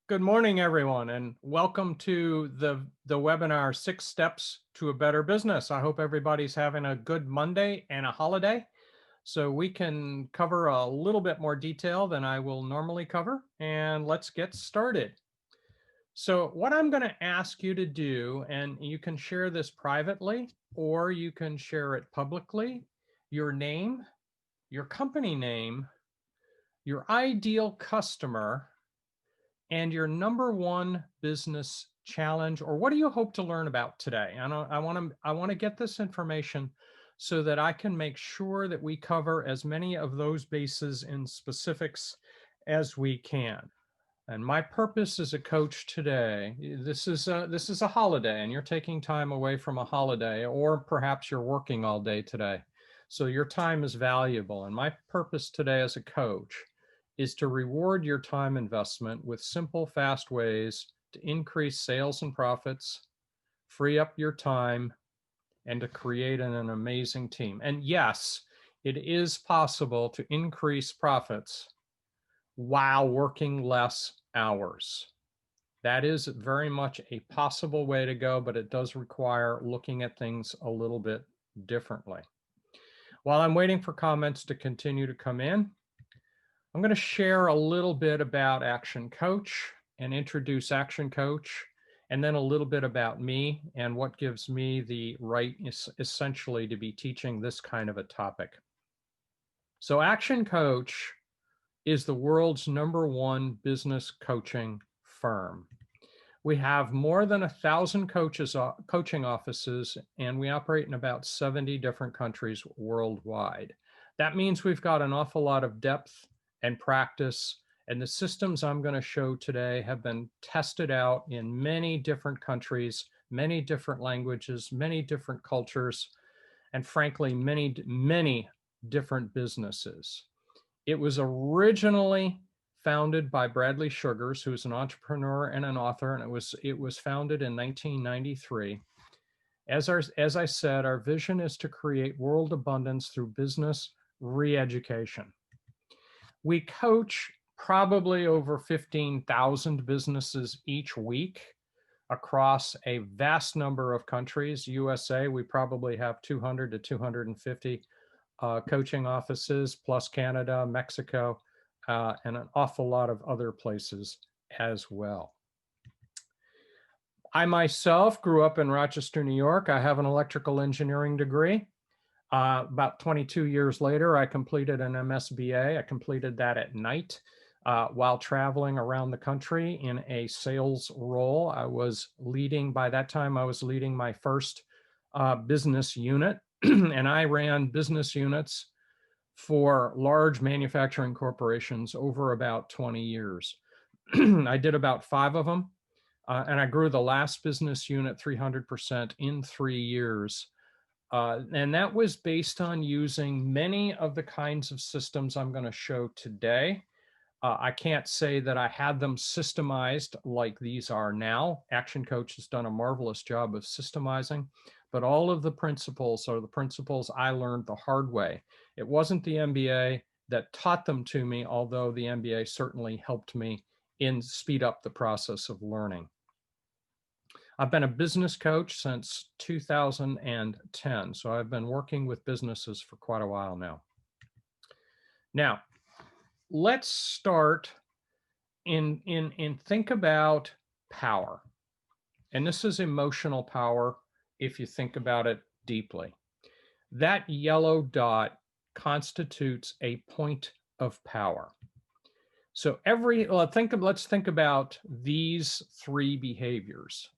Good morning, everyone, and welcome to the webinar, 6 Steps to a Better Business. I hope everybody's having a good Monday and a holiday, so we can cover a little bit more detail than I will normally cover, and let's get started. So what I'm going to ask you to do, and you can share this privately or you can share it publicly, your name, your company name, your ideal customer, and your number one business challenge, or what do you hope to learn about today? And I want to get this information so that I can make sure that we cover as many of those bases in specifics as we can. And my purpose as a coach today, this is a holiday and you're taking time away from a holiday, or perhaps you're working all day today. So your time is valuable. And my purpose today as a coach is to reward your time investment with simple, fast ways to increase sales and profits, free up your time, and to create an amazing team. And yes, it is possible to increase profits while working less hours. That is very much a possible way to go, but it does require looking at things a little bit differently. While I'm waiting for comments to continue to come in, I'm going to share a little bit about ActionCOACH and introduce ActionCOACH, and then a little bit about me and what gives me the right essentially to be teaching this kind of a topic. So ActionCOACH is the world's #1 business coaching firm. We have more than 1,000 coaching offices, and we operate in about 70 different countries worldwide. That means we've got an awful lot of depth and practice, and the systems I'm going to show today have been tested out in many different countries, many different languages, many different cultures, and frankly, many different businesses. It was originally founded by Bradley Sugars, who's an entrepreneur and an author, and it was founded in 1993. As I said, our vision is to create world abundance through business re-education. We coach probably over 15,000 businesses each week across a vast number of countries. USA, we probably have 200 to 250 coaching offices, plus Canada, Mexico, and an awful lot of other places as well. I myself grew up in Rochester, New York. I have an electrical engineering degree. About 22 years later, I completed an MSBA. I completed that at night while traveling around the country in a sales role. By that time, I was leading my first business unit, and I ran business units for large manufacturing corporations over about 20 years. I did about 5 of them, and I grew the last business unit 300% in 3 years. And that was based on using many of the kinds of systems I'm going to show today. I can't say that I had them systemized like these are now. ActionCOACH has done a marvelous job of systemizing, but all of the principles are the principles I learned the hard way. It wasn't the MBA that taught them to me, although the MBA certainly helped me speed up the process of learning. I've been a business coach since 2010, so I've been working with businesses for quite a while now. Now, let's start in think about power. And this is emotional power if you think about it deeply. That yellow dot constitutes a point of power. So let's think about these 3 behaviors: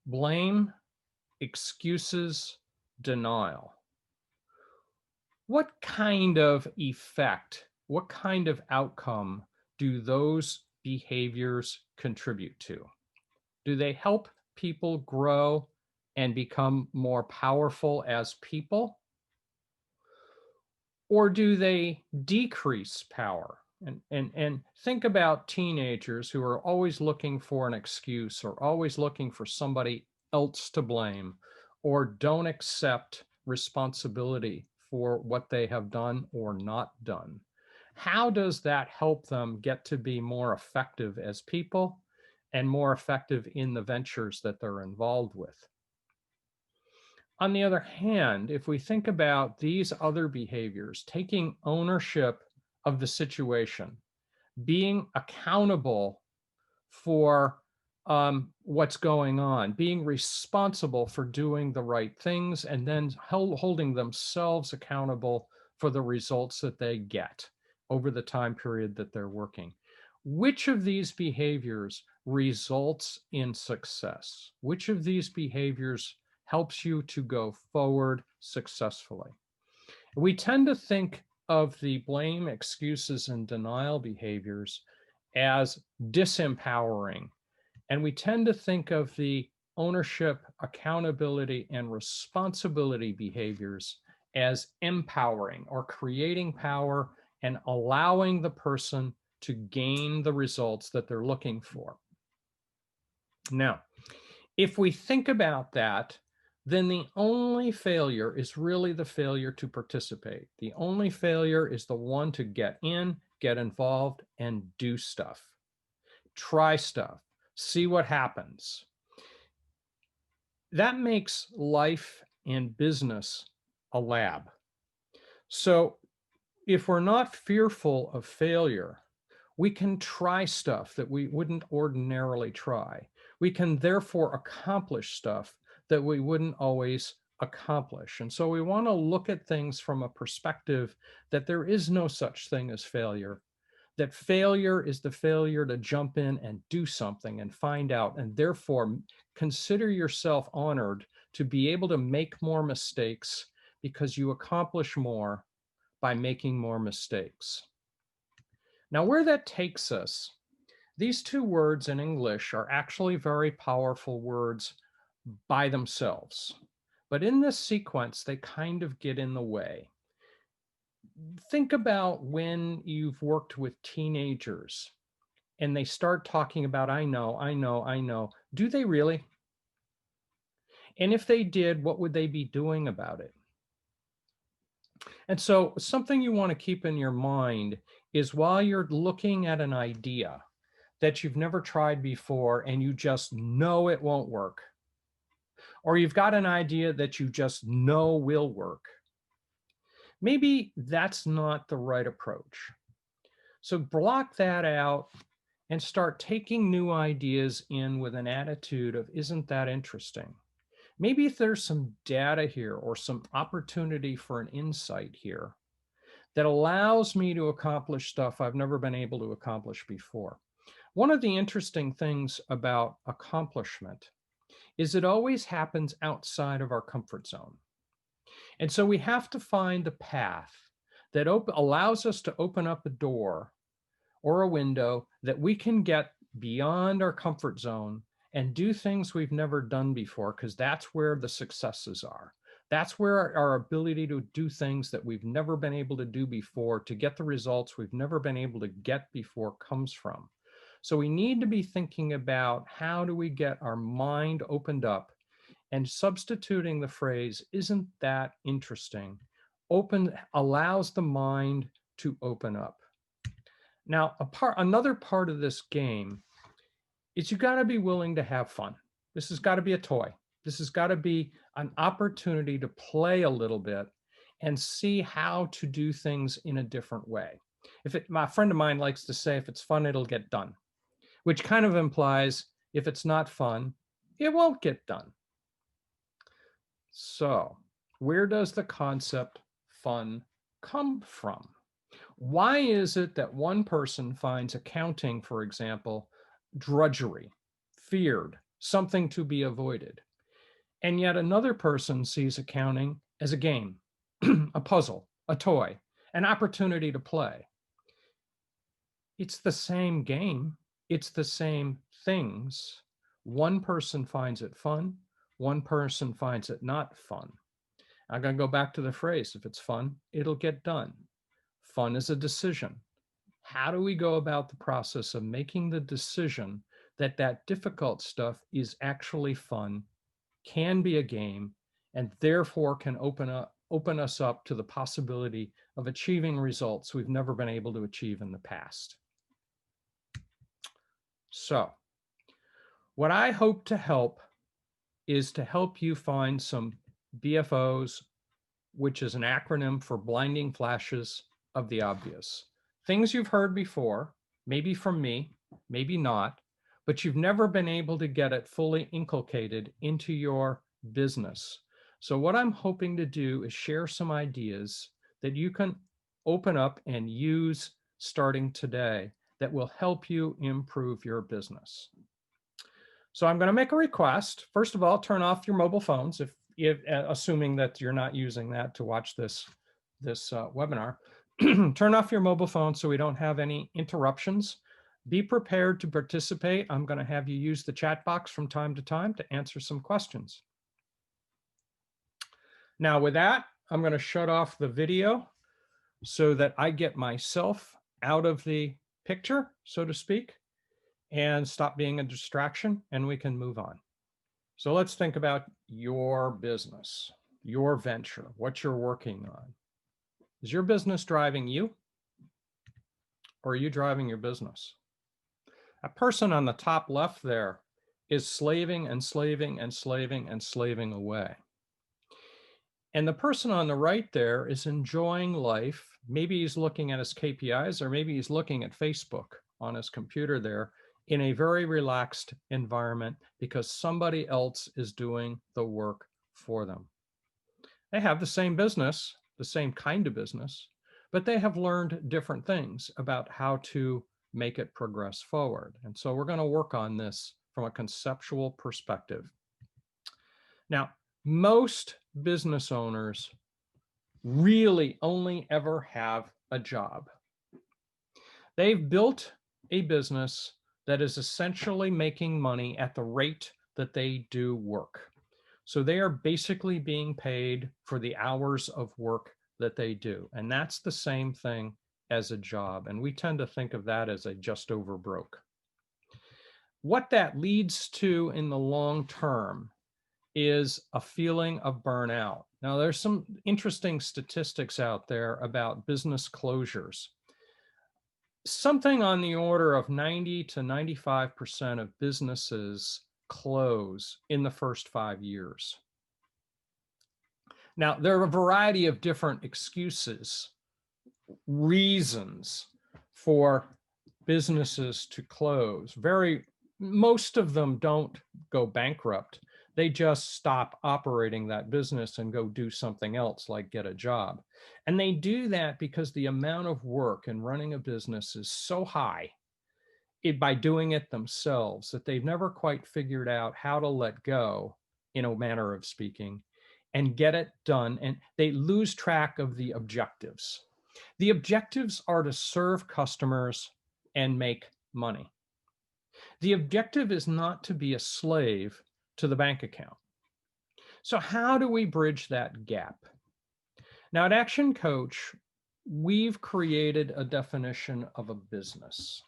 blame, excuses, denial. What kind of effect, what kind of outcome do those behaviors contribute to? Do they help people grow and become more powerful as people? Or do they decrease power? And think about teenagers who are always looking for an excuse or always looking for somebody else to blame, or don't accept responsibility for what they have done or not done. How does that help them get to be more effective as people and more effective in the ventures that they're involved with. On the other hand, if we think about these other behaviors, taking ownership of the situation, being accountable for what's going on, being responsible for doing the right things, and then holding themselves accountable for the results that they get over the time period that they're working. Which of these behaviors results in success? Which of these behaviors helps you to go forward successfully? We tend to think of the blame, excuses, and denial behaviors as disempowering. And we tend to think of the ownership, accountability, and responsibility behaviors as empowering or creating power and allowing the person to gain the results that they're looking for. Now, if we think about that, then the only failure is really the failure to participate. The only failure is the one to get in, get involved, and do stuff. Try stuff. See what happens. That makes life and business a lab. So if we're not fearful of failure, we can try stuff that we wouldn't ordinarily try. We can therefore accomplish stuff that we wouldn't always accomplish. And so we want to look at things from a perspective that there is no such thing as failure, that failure is the failure to jump in and do something and find out, and therefore consider yourself honored to be able to make more mistakes because you accomplish more by making more mistakes. Now, where that takes us, these two words in English are actually very powerful words by themselves. But in this sequence, they kind of get in the way. Think about when you've worked with teenagers and they start talking about, I know, I know, I know. Do they really? And if they did, what would they be doing about it? And so something you want to keep in your mind is while you're looking at an idea that you've never tried before and you just know it won't work, or you've got an idea that you just know will work, maybe that's not the right approach. So block that out and start taking new ideas in with an attitude of, isn't that interesting? Maybe if there's some data here or some opportunity for an insight here that allows me to accomplish stuff I've never been able to accomplish before. One of the interesting things about accomplishment is it always happens outside of our comfort zone. And so we have to find the path that allows us to open up a door or a window that we can get beyond our comfort zone and do things we've never done before, because that's where the successes are. That's where our ability to do things that we've never been able to do before, to get the results we've never been able to get before, comes from. So we need to be thinking about how do we get our mind opened up, and substituting the phrase, isn't that interesting, allows the mind to open up. Now, another part of this game is you got to be willing to have fun. This has got to be a toy. This has got to be an opportunity to play a little bit and see how to do things in a different way. My friend of mine likes to say, if it's fun, it'll get done, which kind of implies if it's not fun, it won't get done. So where does the concept fun come from? Why is it that one person finds accounting, for example, drudgery, feared, something to be avoided, and yet another person sees accounting as a game, a puzzle, a toy, an opportunity to play? It's the same game. It's the same things. One person finds it fun. One person finds it not fun. I'm going to go back to the phrase, if it's fun, it'll get done. Fun is a decision. How do we go about the process of making the decision that that difficult stuff is actually fun, can be a game, and therefore can open us up to the possibility of achieving results we've never been able to achieve in the past? So What I hope to help is to help you find some BFOs, which is an acronym for blinding flashes of the obvious. Things you've heard before, maybe from me, maybe not, but you've never been able to get it fully inculcated into your business. So what I'm hoping to do is share some ideas that you can open up and use starting today that will help you improve your business. So I'm going to make a request. First of all, turn off your mobile phones, if assuming that you're not using that to watch this webinar. Turn off your mobile phone so we don't have any interruptions. Be prepared to participate. I'm going to have you use the chat box from time to time to answer some questions. Now with that, I'm going to shut off the video so that I get myself out of the picture, so to speak, and stop being a distraction, and we can move on. So let's think about your business, your venture, what you're working on. Is your business driving you, or are you driving your business? A person on the top left there is slaving and slaving and slaving and slaving away. And the person on the right there is enjoying life. Maybe he's looking at his KPIs, or maybe he's looking at Facebook on his computer there in a very relaxed environment because somebody else is doing the work for them. They have the same business, the same kind of business, but they have learned different things about how to make it progress forward. And so we're going to work on this from a conceptual perspective. Now, most business owners really only ever have a job. They've built a business that is essentially making money at the rate that they do work. So they are basically being paid for the hours of work that they do. And that's the same thing as a job. And we tend to think of that as a just over broke. What that leads to in the long term is a feeling of burnout. Now, there's some interesting statistics out there about business closures. Something on the order of 90 to 95% of businesses close in the first 5 years. Now, there are a variety of different excuses, reasons for businesses to close. Most of them don't go bankrupt. They just stop operating that business and go do something else, like get a job. And they do that because the amount of work in running a business is so high by doing it themselves that they've never quite figured out how to let go, in a manner of speaking, and get it done. And they lose track of the objectives. The objectives are to serve customers and make money. The objective is not to be a slave to the bank account. So how do we bridge that gap? Now at ActionCOACH, we've created a definition of a business.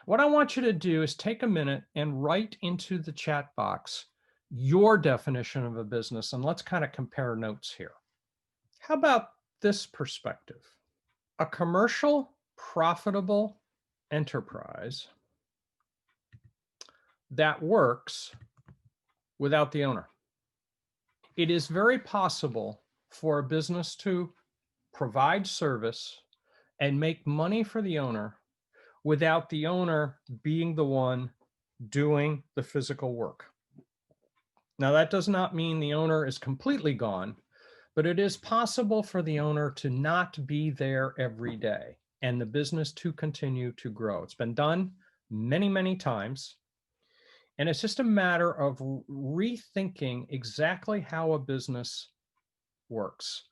What I want you to do is take a minute and write into the chat box your definition of a business, and let's kind of compare notes here. How about this perspective? A commercial, profitable enterprise that works without the owner. It is very possible for a business to provide service and make money for the owner without the owner being the one doing the physical work. Now, that does not mean the owner is completely gone, but it is possible for the owner to not be there every day and the business to continue to grow. It's been done many, many times. And it's just a matter of rethinking exactly how a business works.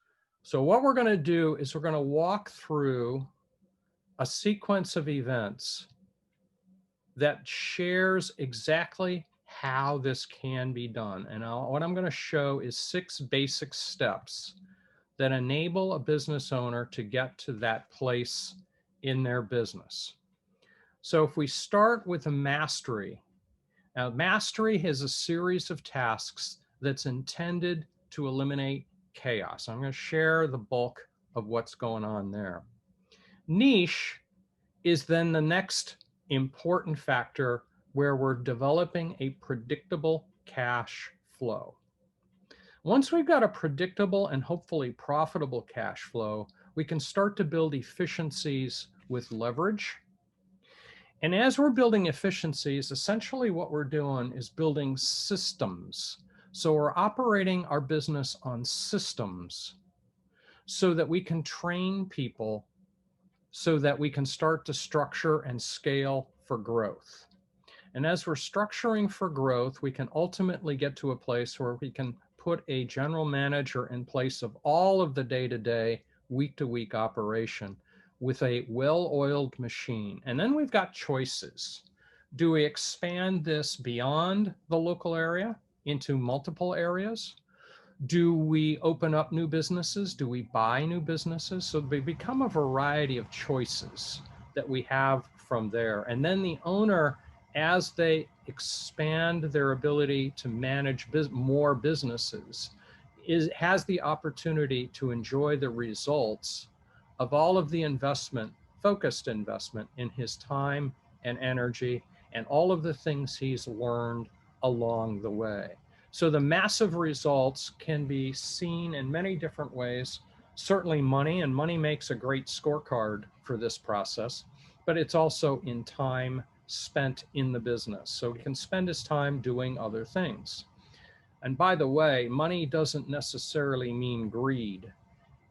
So what we're going to do is we're going to walk through a sequence of events that shares exactly how this can be done. And what I'm going to show is 6 basic steps that enable a business owner to get to that place in their business. So if we start with a mastery. Now, mastery is a series of tasks that's intended to eliminate chaos. I'm going to share the bulk of what's going on there. Niche is then the next important factor where we're developing a predictable cash flow. Once we've got a predictable and hopefully profitable cash flow, we can start to build efficiencies with leverage. And as we're building efficiencies, essentially what we're doing is building systems. So we're operating our business on systems so that we can train people, so that we can start to structure and scale for growth. And as we're structuring for growth, we can ultimately get to a place where we can put a general manager in place of all of the day-to-day, week-to-week operation with a well-oiled machine. And then we've got choices. Do we expand this beyond the local area into multiple areas? Do we open up new businesses? Do we buy new businesses? So they become a variety of choices that we have from there. And then the owner, as they expand their ability to manage more businesses, has the opportunity to enjoy the results of all of the focused investment in his time and energy and all of the things he's learned along the way. So the massive results can be seen in many different ways. Certainly money, and money makes a great scorecard for this process, but it's also in time spent in the business. So he can spend his time doing other things. And by the way, money doesn't necessarily mean greed.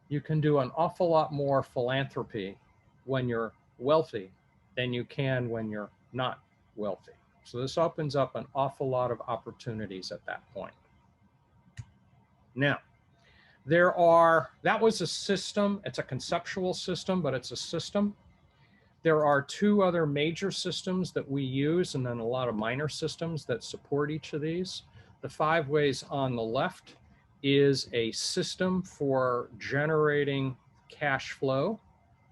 You can do an awful lot more philanthropy when you're wealthy than you can when you're not wealthy. So this opens up an awful lot of opportunities at that point. Now, that was a system. It's a conceptual system, but it's a system. There are two other major systems that we use, and then a lot of minor systems that support each of these. The 5 ways on the left is a system for generating cash flow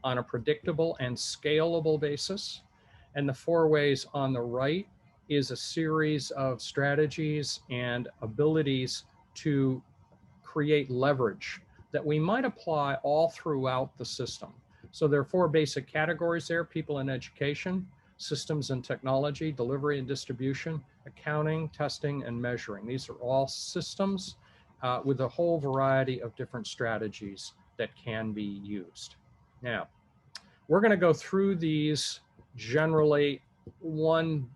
on a predictable and scalable basis. And the 4 ways on the right is a series of strategies and abilities to create leverage that we might apply all throughout the system. So there are 4 basic categories there: people and education, systems and technology, delivery and distribution, accounting, testing, and measuring. These are all systems with a whole variety of different strategies that can be used. Now, we're going to go through these generally one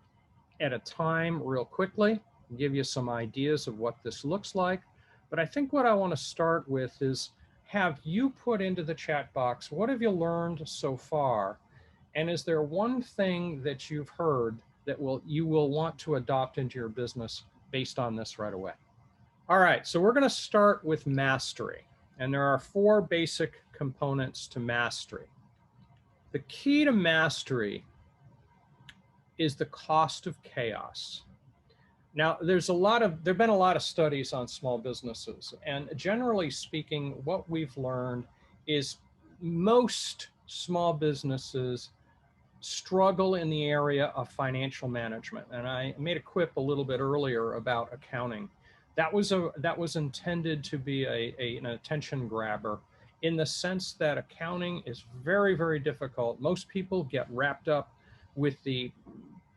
at a time real quickly, give you some ideas of what this looks like. But I think what I want to start with is have you put into the chat box, what have you learned so far? And is there one thing that you've heard that you will want to adopt into your business based on this right away? All right, so we're going to start with mastery. And there are 4 basic components to mastery. The key to mastery is the cost of chaos. Now, there've been a lot of studies on small businesses, and generally speaking, what we've learned is most small businesses struggle in the area of financial management. And I made a quip a little bit earlier about accounting. That was intended to be an attention grabber, in the sense that accounting is very, very difficult. Most people get wrapped up with the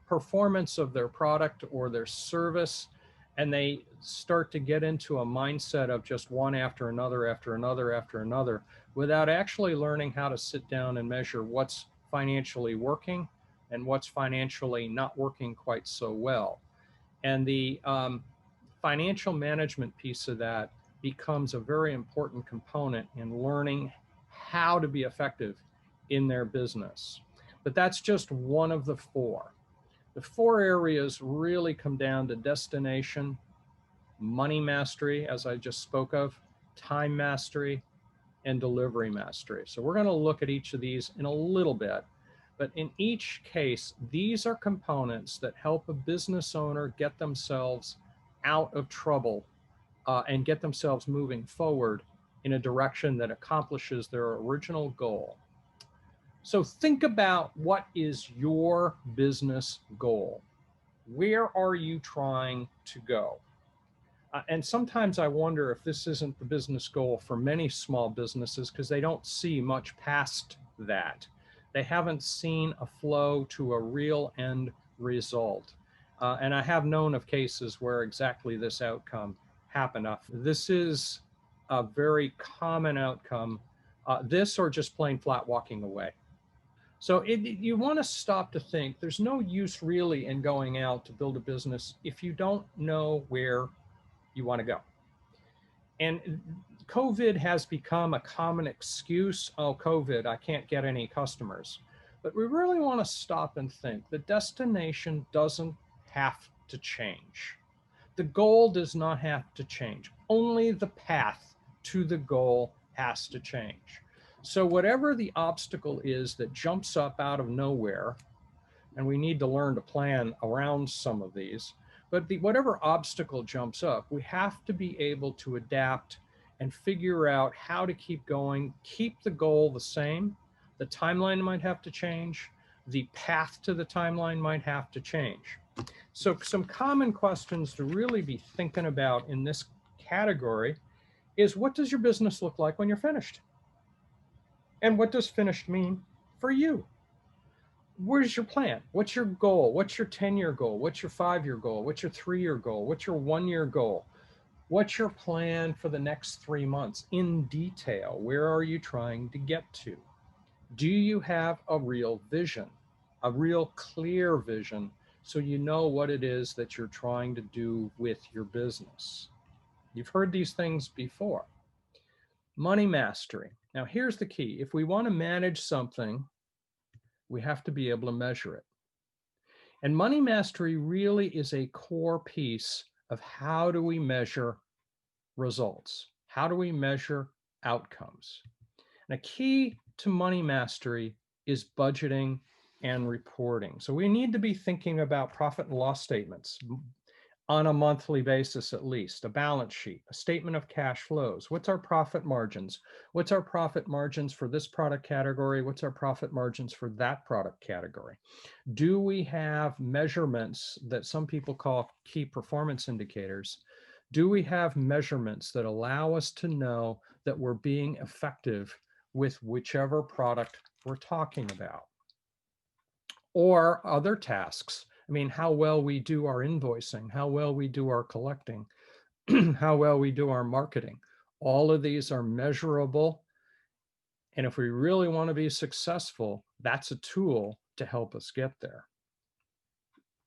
performance of their product or their service, and they start to get into a mindset of just one after another, after another, after another, without actually learning how to sit down and measure what's financially working and what's financially not working quite so well. And the financial management piece of that becomes a very important component in learning how to be effective in their business. But that's just one of the 4. The 4 areas really come down to destination, money mastery, as I just spoke of, time mastery, and delivery mastery. So we're going to look at each of these in a little bit. But in each case, these are components that help a business owner get themselves out of trouble and get themselves moving forward in a direction that accomplishes their original goal. So think about, what is your business goal? Where are you trying to go? And sometimes I wonder if this isn't the business goal for many small businesses, because they don't see much past that. They haven't seen a flow to a real end result. And I have known of cases where exactly this outcome happened. This is a very common outcome, this or just plain flat walking away. So you want to stop to think there's no use really in going out to build a business if you don't know where you want to go. And COVID has become a common excuse. Oh, COVID, I can't get any customers. But we really want to stop and think the destination doesn't have to change. The goal does not have to change. Only the path to the goal has to change. So, whatever the obstacle is that jumps up out of nowhere, and we need to learn to plan around some of these, but whatever obstacle jumps up, we have to be able to adapt and figure out how to keep going, keep the goal the same. The timeline might have to change. The path to the timeline might have to change. So some common questions to really be thinking about in this category is, what does your business look like when you're finished? And what does finished mean for you? Where's your plan? What's your goal? What's your 10-year goal? What's your 5-year goal? What's your 3-year goal? What's your 1-year goal? What's your plan for the next 3 months in detail? Where are you trying to get to? Do you have a real vision, a real clear vision, so you know what it is that you're trying to do with your business? You've heard these things before. Money mastery. Now, here's the key. If we want to manage something, we have to be able to measure it. And money mastery really is a core piece of how do we measure results? How do we measure outcomes? And a key to money mastery is budgeting and reporting. So we need to be thinking about profit and loss statements on a monthly basis, at least, a balance sheet, a statement of cash flows. What's our profit margins? What's our profit margins for this product category? What's our profit margins for that product category? Do we have measurements that some people call key performance indicators? Do we have measurements that allow us to know that we're being effective with whichever product we're talking about? Or other tasks. I mean, how well we do our invoicing, how well we do our collecting, how well we do our marketing. All of these are measurable. And if we really want to be successful, that's a tool to help us get there.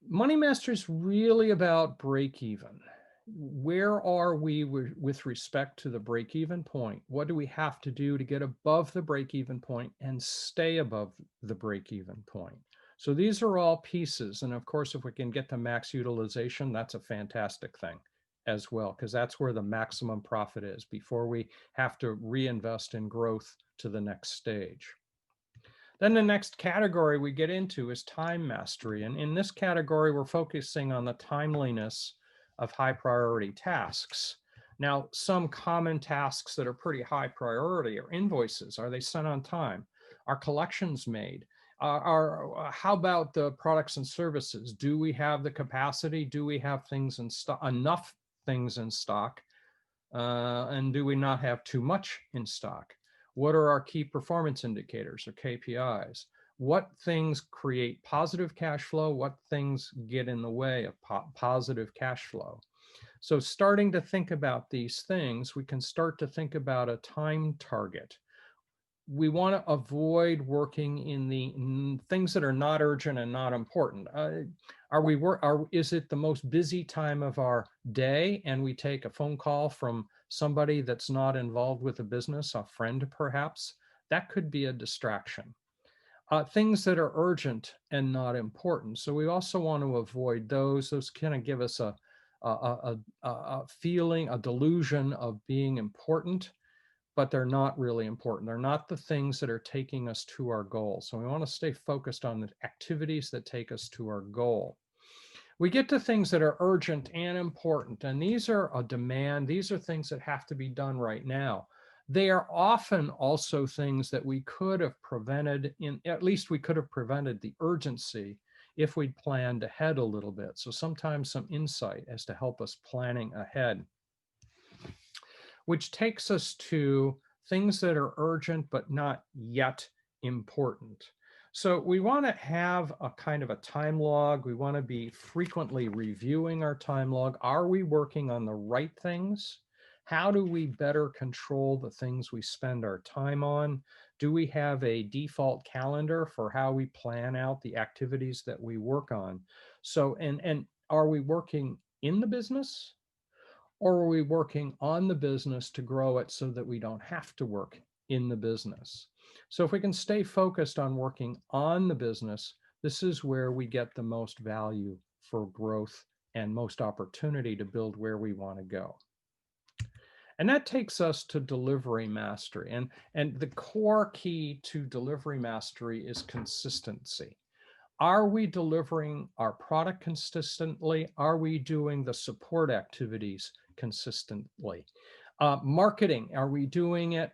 Money Master is really about break even. Where are we with respect to the break even point? What do we have to do to get above the break even point and stay above the break even point? So these are all pieces. And of course, if we can get to max utilization, that's a fantastic thing as well, because that's where the maximum profit is before we have to reinvest in growth to the next stage. Then the next category we get into is time mastery. And in this category, we're focusing on the timeliness of high priority tasks. Now, some common tasks that are pretty high priority are invoices. Are they sent on time? Are collections made? How about the products and services? Do we have the capacity? Do we have things in stock, enough things in stock? And do we not have too much in stock? What are our key performance indicators or KPIs? What things create positive cash flow? What things get in the way of positive cash flow? So starting to think about these things, we can start to think about a time target. We want to avoid working in the things that are not urgent and not important. Is it the most busy time of our day and we take a phone call from somebody that's not involved with a business, a friend perhaps? That could be a distraction. Things that are urgent and not important. So we also want to avoid those. Those kind of give us a feeling, a delusion of being important, but they're not really important. They're not the things that are taking us to our goal. So we want to stay focused on the activities that take us to our goal. We get to things that are urgent and important, and these are a demand. These are things that have to be done right now. They are often also things that we could have prevented, at least we could have prevented the urgency if we'd planned ahead a little bit. So sometimes some insight as to help us planning ahead. Which takes us to things that are urgent but not yet important. So we want to have a kind of a time log. We want to be frequently reviewing our time log. Are we working on the right things? How do we better control the things we spend our time on? Do we have a default calendar for how we plan out the activities that we work on? So, and are we working in the business, or are we working on the business to grow it so that we don't have to work in the business? So if we can stay focused on working on the business, this is where we get the most value for growth and most opportunity to build where we want to go. And that takes us to delivery mastery. And the core key to delivery mastery is consistency. Are we delivering our product consistently? Are we doing the support activities consistently? Marketing, are we doing it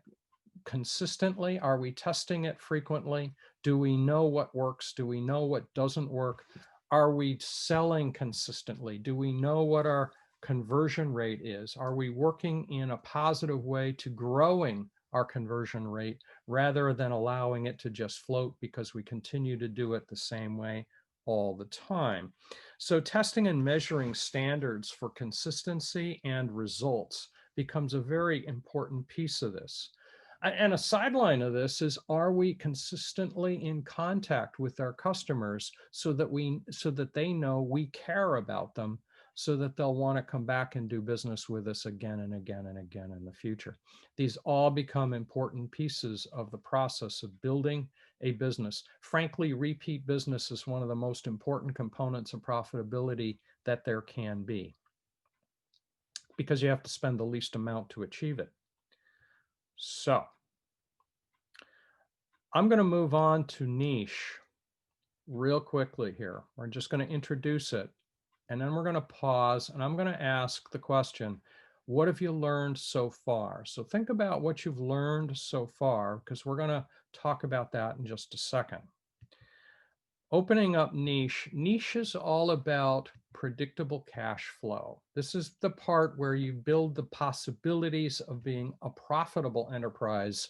consistently? Are we testing it frequently? Do we know what works? Do we know what doesn't work? Are we selling consistently? Do we know what our conversion rate is? Are we working in a positive way to growing our conversion rate rather than allowing it to just float because we continue to do it the same way all the time? So testing and measuring standards for consistency and results becomes a very important piece of this. And a sideline of this is, are we consistently in contact with our customers so that they know we care about them, so that they'll want to come back and do business with us again and again and again in the future? These all become important pieces of the process of building a business. Frankly, repeat business is one of the most important components of profitability that there can be, because you have to spend the least amount to achieve it. So I'm going to move on to niche real quickly here. We're just going to introduce it, and then we're going to pause, and I'm going to ask the question, what have you learned so far? So think about what you've learned so far, because we're going to talk about that in just a second. Opening up niche. Niche is all about predictable cash flow. This is the part where you build the possibilities of being a profitable enterprise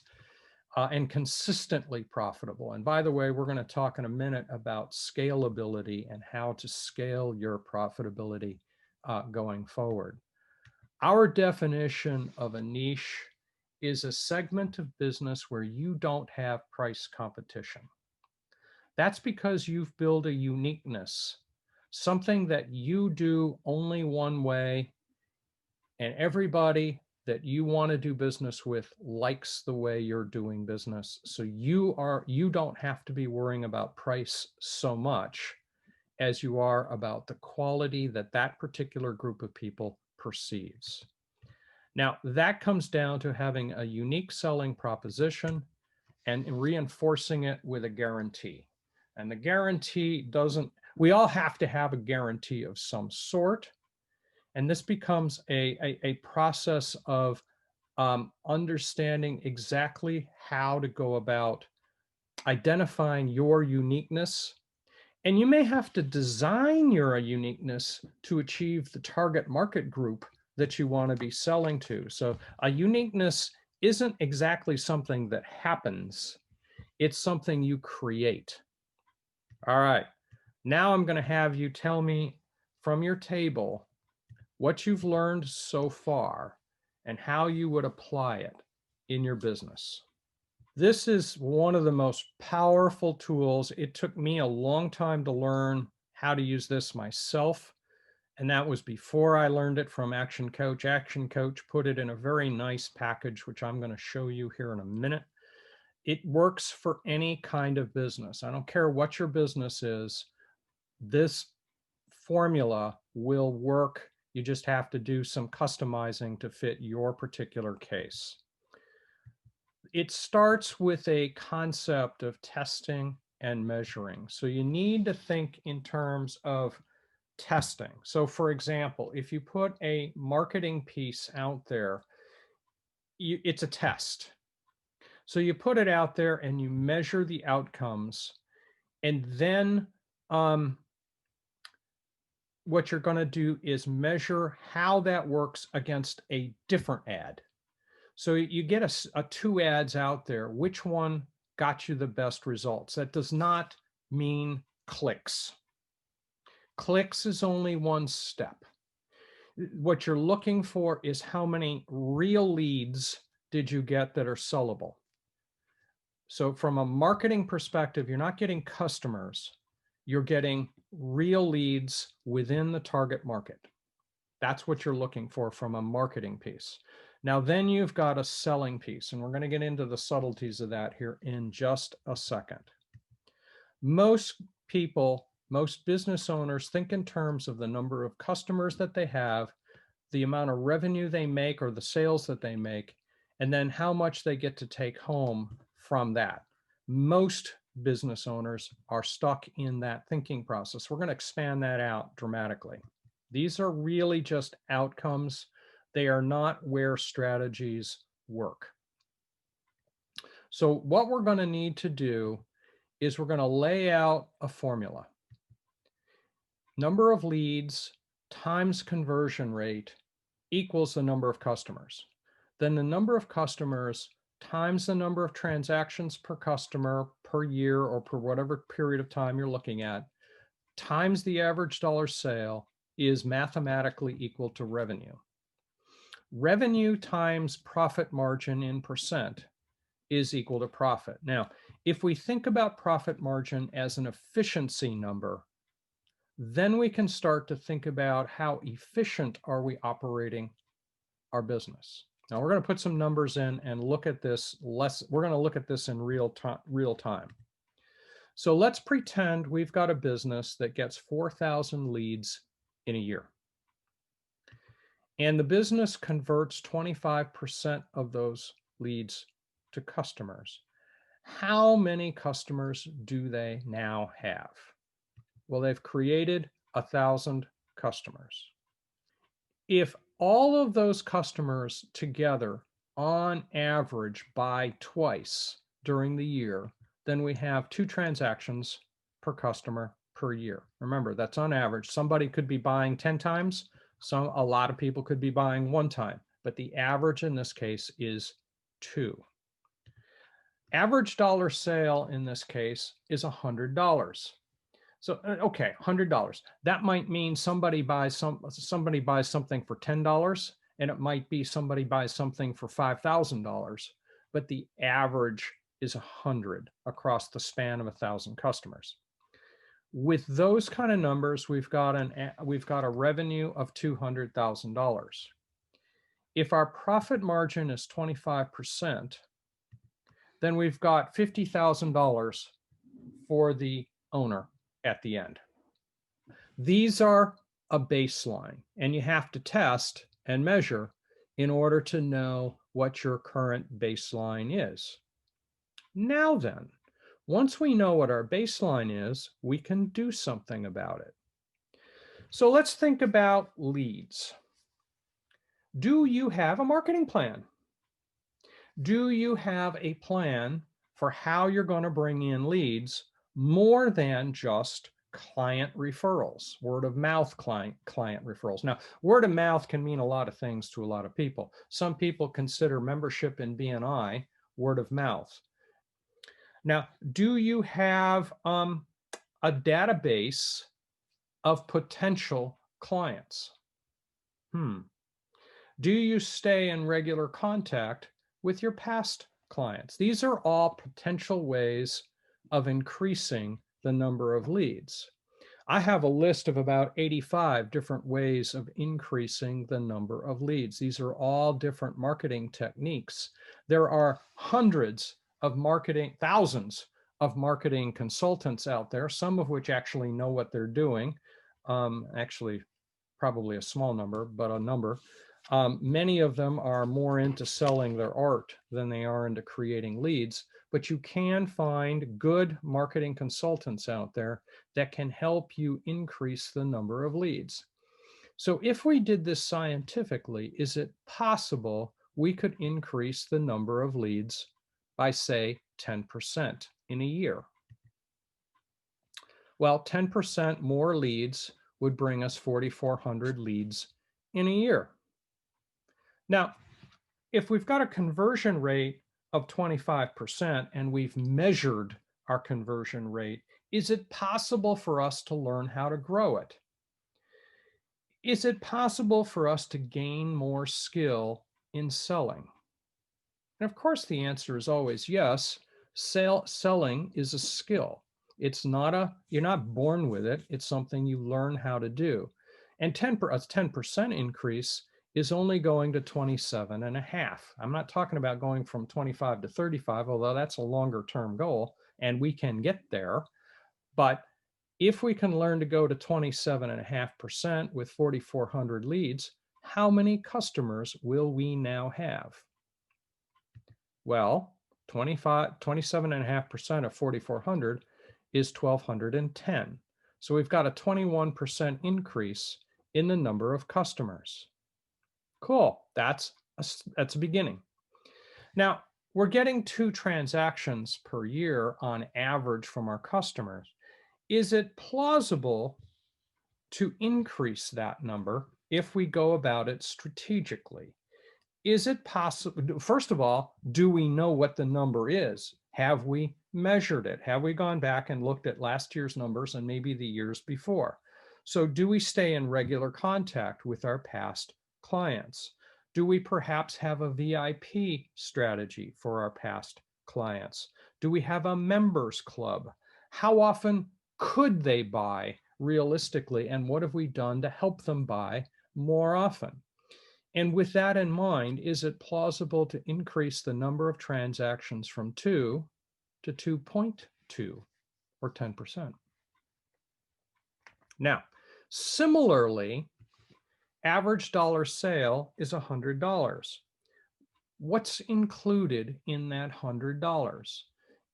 and consistently profitable. And by the way, we're going to talk in a minute about scalability and how to scale your profitability going forward. Our definition of a niche is a segment of business where you don't have price competition. That's because you've built a uniqueness, something that you do only one way, and everybody that you want to do business with likes the way you're doing business. So you don't have to be worrying about price so much as you are about the quality that that particular group of people perceives. Now, that comes down to having a unique selling proposition and reinforcing it with a guarantee. And the guarantee doesn't, we all have to have a guarantee of some sort. And this becomes a process of understanding exactly how to go about identifying your uniqueness. And you may have to design your uniqueness to achieve the target market group that you want to be selling to. So a uniqueness isn't exactly something that happens. It's something you create. All right. Now I'm going to have you tell me from your table what you've learned so far and how you would apply it in your business. This is one of the most powerful tools. It took me a long time to learn how to use this myself, and that was before I learned it from ActionCOACH. ActionCOACH put it in a very nice package, which I'm going to show you here in a minute. It works for any kind of business. I don't care what your business is. This formula will work. You just have to do some customizing to fit your particular case. It starts with a concept of testing and measuring. So you need to think in terms of testing. So for example, if you put a marketing piece out there, it's a test. So you put it out there and you measure the outcomes, and then what you're going to do is measure how that works against a different ad. So you get a 2 ads out there. Which one got you the best results. That does not mean clicks. Clicks is only one step. What you're looking for is how many real leads did you get that are sellable. So from a marketing perspective, you're not getting customers, you're getting real leads within the target market. That's what you're looking for from a marketing piece. Now, then you've got a selling piece, and we're going to get into the subtleties of that here in just a second. Most people, most business owners think in terms of the number of customers that they have, the amount of revenue they make or the sales that they make, and then how much they get to take home from that. Most business owners are stuck in that thinking process. We're going to expand that out dramatically. These are really just outcomes. They are not where strategies work. So what we're going to need to do is we're going to lay out a formula. Number of leads times conversion rate equals the number of customers. Then the number of customers times the number of transactions per customer per year or per whatever period of time you're looking at, times the average dollar sale is mathematically equal to revenue. Revenue times profit margin in percent is equal to profit. Now, if we think about profit margin as an efficiency number, then we can start to think about how efficient are we operating our business. Now we're going to put some numbers in and look at this we're going to look at this in real time. So let's pretend we've got a business that gets 4,000 leads in a year. And the business converts 25% of those leads to customers. How many customers do they now have? Well, they've created 1,000 customers. If all of those customers together on average buy twice during the year, then we have 2 transactions per customer per year. Remember, that's on average. Somebody could be buying 10 times. A lot of people could be buying 1 time, but the average in this case is 2. Average dollar sale in this case is $100. So, okay, $100. That might mean somebody buys something for $10, and it might be somebody buys something for $5,000, but the average is 100 across the span of 1,000 customers. With those kind of numbers, we've got a revenue of $200,000. If our profit margin is 25%, then we've got $50,000 for the owner at the end. These are a baseline, and you have to test and measure in order to know what your current baseline is. Now then, once we know what our baseline is, we can do something about it. So let's think about leads. Do you have a marketing plan? Do you have a plan for how you're going to bring in leads more than just client referrals, word of mouth client referrals? Now, word of mouth can mean a lot of things to a lot of people. Some people consider membership in BNI word of mouth. Now, do you have a database of potential clients? Do you stay in regular contact with your past clients? These are all potential ways of increasing the number of leads. I have a list of about 85 different ways of increasing the number of leads. These are all different marketing techniques. There are thousands of marketing consultants out there, some of which actually know what they're doing. Actually, probably a small number, but a number. Many of them are more into selling their art than they are into creating leads, but you can find good marketing consultants out there that can help you increase the number of leads. So if we did this scientifically, is it possible we could increase the number of leads by, say, 10% in a year? Well, 10% more leads would bring us 4,400 leads in a year. Now, if we've got a conversion rate of 25% and we've measured our conversion rate, is it possible for us to learn how to grow it? Is it possible for us to gain more skill in selling? And of course, the answer is always yes. Selling is a skill. It's not you're not born with it. It's something you learn how to do. And a 10% increase is only going to 27 and a half. I'm not talking about going from 25 to 35, although that's a longer term goal and we can get there. But if we can learn to go to 27.5% with 4,400 leads, how many customers will we now have? Well, 27.5% of 4,400 is 1,210. So we've got a 21% increase in the number of customers. Cool, that's a beginning. Now, we're getting 2 transactions per year on average from our customers. Is it plausible to increase that number if we go about it strategically? Is it possible? First of all, do we know what the number is? Have we measured it? Have we gone back and looked at last year's numbers and maybe the years before? So do we stay in regular contact with our past clients? Do we perhaps have a VIP strategy for our past clients? Do we have a members club? How often could they buy realistically? And what have we done to help them buy more often? And with that in mind, is it plausible to increase the number of transactions from 2 to 2.2 or 10%? Now, similarly, average dollar sale is $100. What's included in that $100?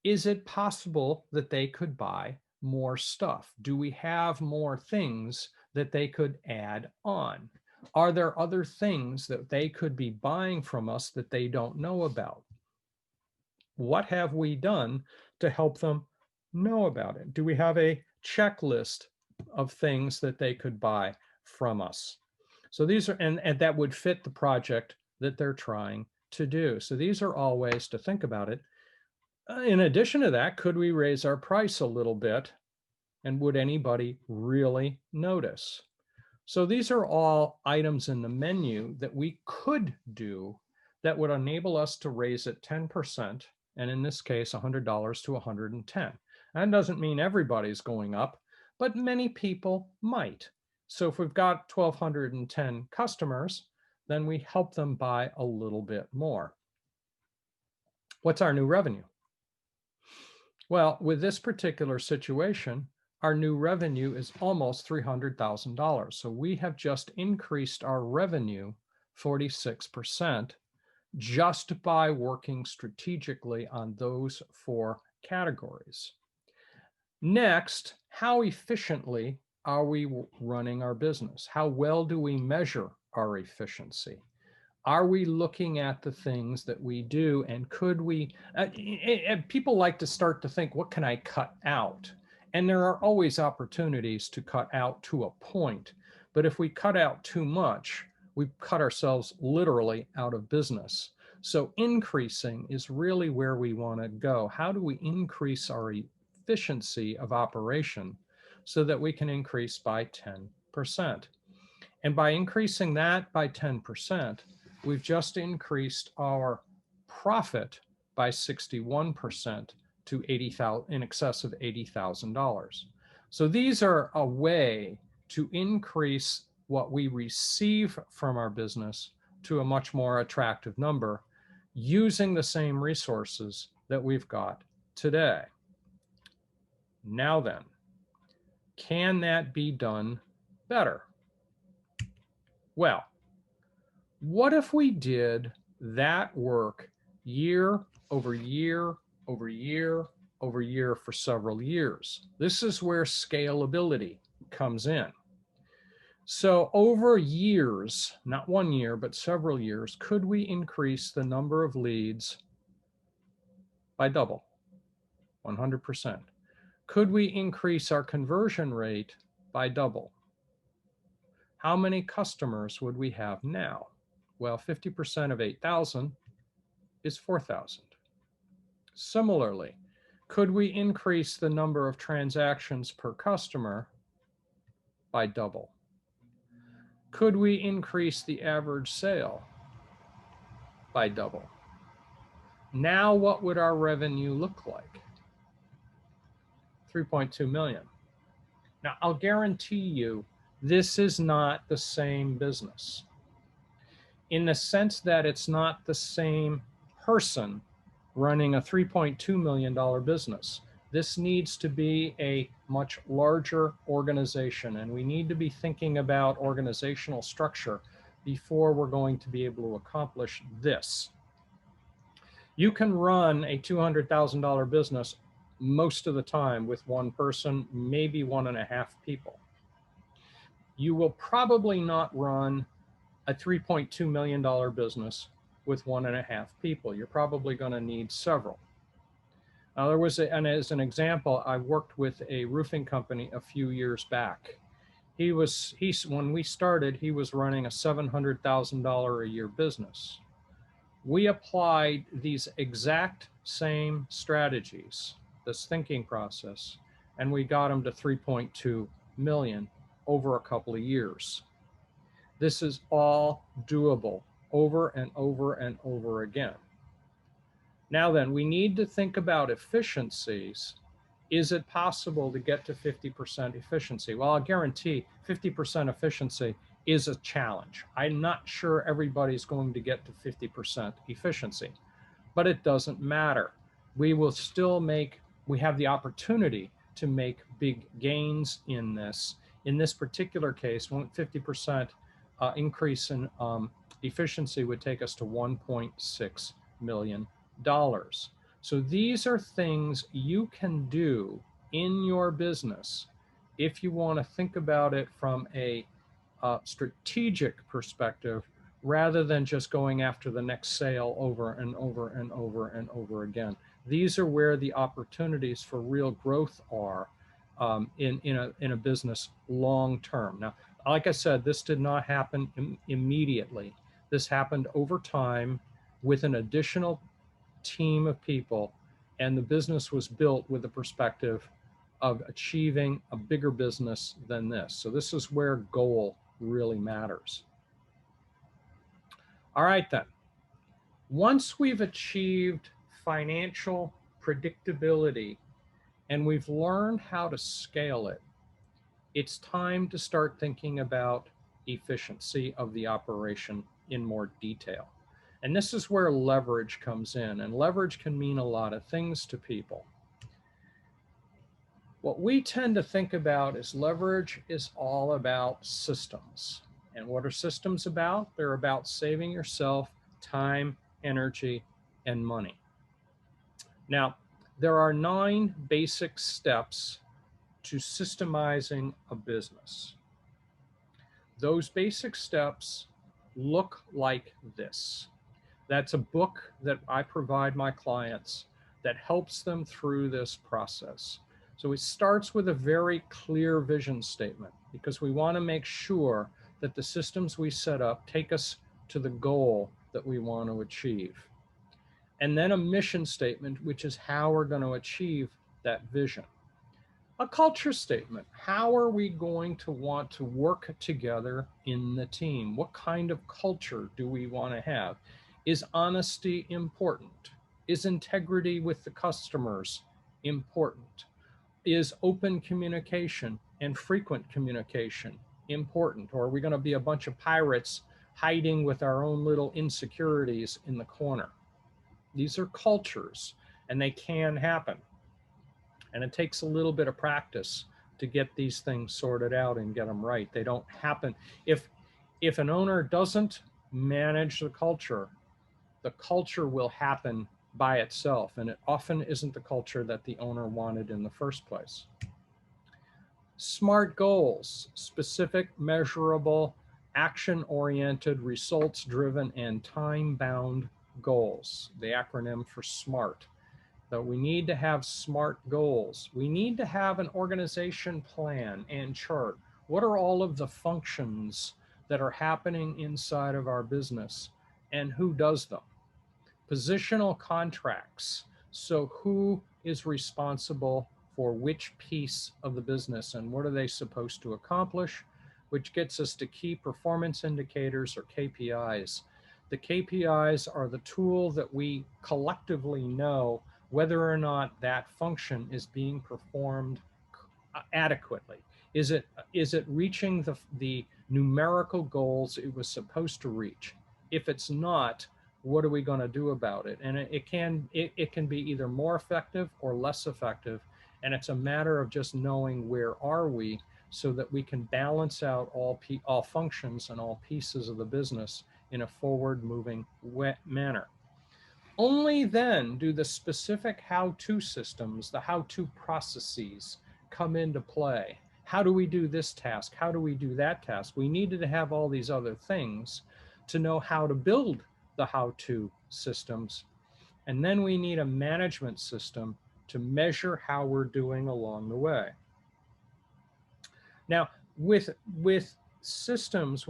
Is it possible that they could buy more stuff? Do we have more things that they could add on? Are there other things that they could be buying from us that they don't know about? What have we done to help them know about it? Do we have a checklist of things that they could buy from us? So these are, and that would fit the project that they're trying to do. So these are all ways to think about it. In addition to that, could we raise our price a little bit? And would anybody really notice? So these are all items in the menu that we could do that would enable us to raise it 10%, and in this case, $100 to 110. That doesn't mean everybody's going up, but many people might. So if we've got 1,210 customers, then we help them buy a little bit more. What's our new revenue? Well, with this particular situation, our new revenue is almost $300,000. So we have just increased our revenue 46% just by working strategically on those 4 categories. Next, how efficiently are we running our business? How well do we measure our efficiency? Are we looking at the things that we do, and could we, people like to start to think, what can I cut out? And there are always opportunities to cut out to a point. But if we cut out too much, we cut ourselves literally out of business. So increasing is really where we want to go. How do we increase our efficiency of operation so that we can increase by 10%? And by increasing that by 10%, we've just increased our profit by 61% to in excess of $80,000. So these are a way to increase what we receive from our business to a much more attractive number using the same resources that we've got today. Now then, can that be done better? Well, what if we did that work year over year over year over year for several years? This is where scalability comes in. So over years, not 1 year, but several years, could we increase the number of leads by double, 100%? Could we increase our conversion rate by double? How many customers would we have now? Well, 50% of 8,000 is 4,000. Similarly, could we increase the number of transactions per customer by double? Could we increase the average sale by double? Now, what would our revenue look like? 3.2 million. Now, I'll guarantee you, this is not the same business in the sense that it's not the same person running a $3.2 million business. This needs to be a much larger organization, and we need to be thinking about organizational structure before we're going to be able to accomplish this. You can run a $200,000 business most of the time with one person, maybe 1.5 people. You will probably not run a $3.2 million business with 1.5 people. You're probably going to need several. Now, there was, and as an example, I worked with a roofing company a few years back. When we started, he was running a $700,000 a year business. We applied these exact same strategies, this thinking process, and we got him to 3.2 million over a couple of years. This is all doable over and over and over again. Now then, we need to think about efficiencies. Is it possible to get to 50% efficiency? Well, I'll guarantee 50% efficiency is a challenge. I'm not sure everybody's going to get to 50% efficiency, but it doesn't matter. We will still we have the opportunity to make big gains in this. In this particular case, 50% increase in efficiency would take us to $1.6 million. So these are things you can do in your business if you want to think about it from a strategic perspective rather than just going after the next sale over and over and over and over again. These are where the opportunities for real growth are in a business long term. Now, like I said, this did not happen immediately. This happened over time with an additional team of people, and the business was built with the perspective of achieving a bigger business than this. So this is where goal really matters. All right then. Once we've achieved financial predictability and we've learned how to scale it, it's time to start thinking about efficiency of the operation in more detail. And this is where leverage comes in. And leverage can mean a lot of things to people. What we tend to think about is leverage is all about systems. And what are systems about? They're about saving yourself time, energy, and money. Now, there are 9 basic steps to systemizing a business. Those basic steps look like this. That's a book that I provide my clients that helps them through this process. So it starts with a very clear vision statement because we want to make sure that the systems we set up take us to the goal that we want to achieve. And then a mission statement, which is how we're going to achieve that vision. A culture statement. How are we going to want to work together in the team? What kind of culture do we want to have? Is honesty important? Is integrity with the customers important? Is open communication and frequent communication important? Or are we going to be a bunch of pirates hiding with our own little insecurities in the corner? These are cultures, and they can happen. And it takes a little bit of practice to get these things sorted out and get them right. They don't happen. If an owner doesn't manage the culture will happen by itself, and it often isn't the culture that the owner wanted in the first place. SMART goals: specific, measurable, action-oriented, results-driven, and time-bound goals. The acronym for SMART. So we need to have SMART goals. We need to have an organization plan and chart. What are all of the functions that are happening inside of our business and who does them? Positional contracts. So who is responsible for which piece of the business and what are they supposed to accomplish, which gets us to key performance indicators or KPIs. The KPIs are the tool that we collectively know whether or not that function is being performed adequately. Is it reaching the numerical goals it was supposed to reach? If it's not, what are we going to do about it? And it can be either more effective or less effective, and it's a matter of just knowing where are we so that we can balance out all functions and all pieces of the business in a forward moving manner. Only then do the specific how-to systems, the how-to processes come into play. How do we do this task? How do we do that task? We needed to have all these other things to know how to build the how-to systems. And then we need a management system to measure how we're doing along the way. Now, with systems,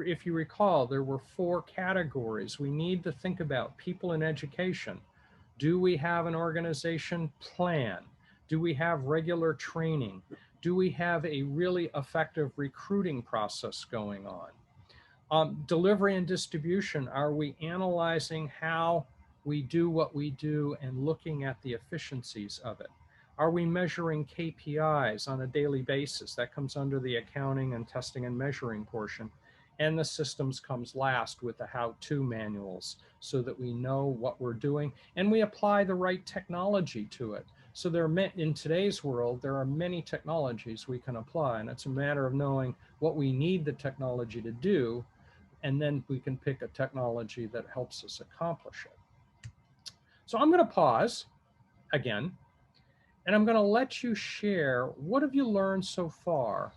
if you recall, there were 4 categories. We need to think about people in education. Do we have an organization plan? Do we have regular training? Do we have a really effective recruiting process going on? Delivery and distribution, are we analyzing how we do what we do and looking at the efficiencies of it? Are we measuring KPIs on a daily basis? That comes under the accounting and testing and measuring portion. And the systems comes last with the how-to manuals so that we know what we're doing and we apply the right technology to it. So in today's world, there are many technologies we can apply, and it's a matter of knowing what we need the technology to do, and then we can pick a technology that helps us accomplish it. So I'm going to pause again, and I'm going to let you share what have you learned so far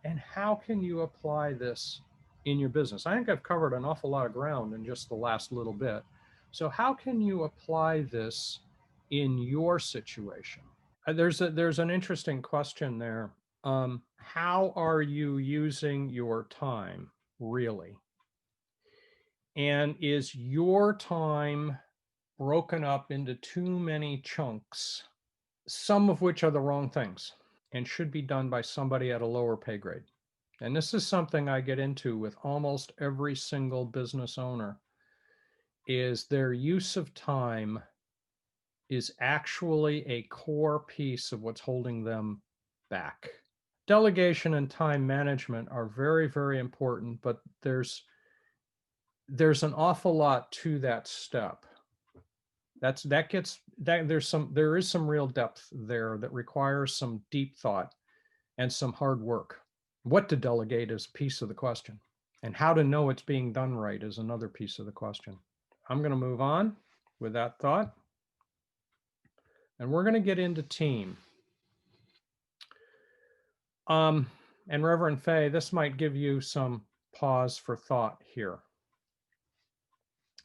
and how can you apply this in your business. I think I've covered an awful lot of ground in just the last little bit. So how can you apply this in your situation? There's an interesting question there. How are you using your time, really? And is your time broken up into too many chunks, some of which are the wrong things and should be done by somebody at a lower pay grade? And this is something I get into with almost every single business owner, is their use of time is actually a core piece of what's holding them back. Delegation and time management are very, very important, but there's an awful lot to that step. There is some real depth there that requires some deep thought and some hard work. What to delegate is a piece of the question, and how to know it's being done right is another piece of the question. I'm going to move on with that thought, and we're going to get into team. And Reverend Faye, this might give you some pause for thought here.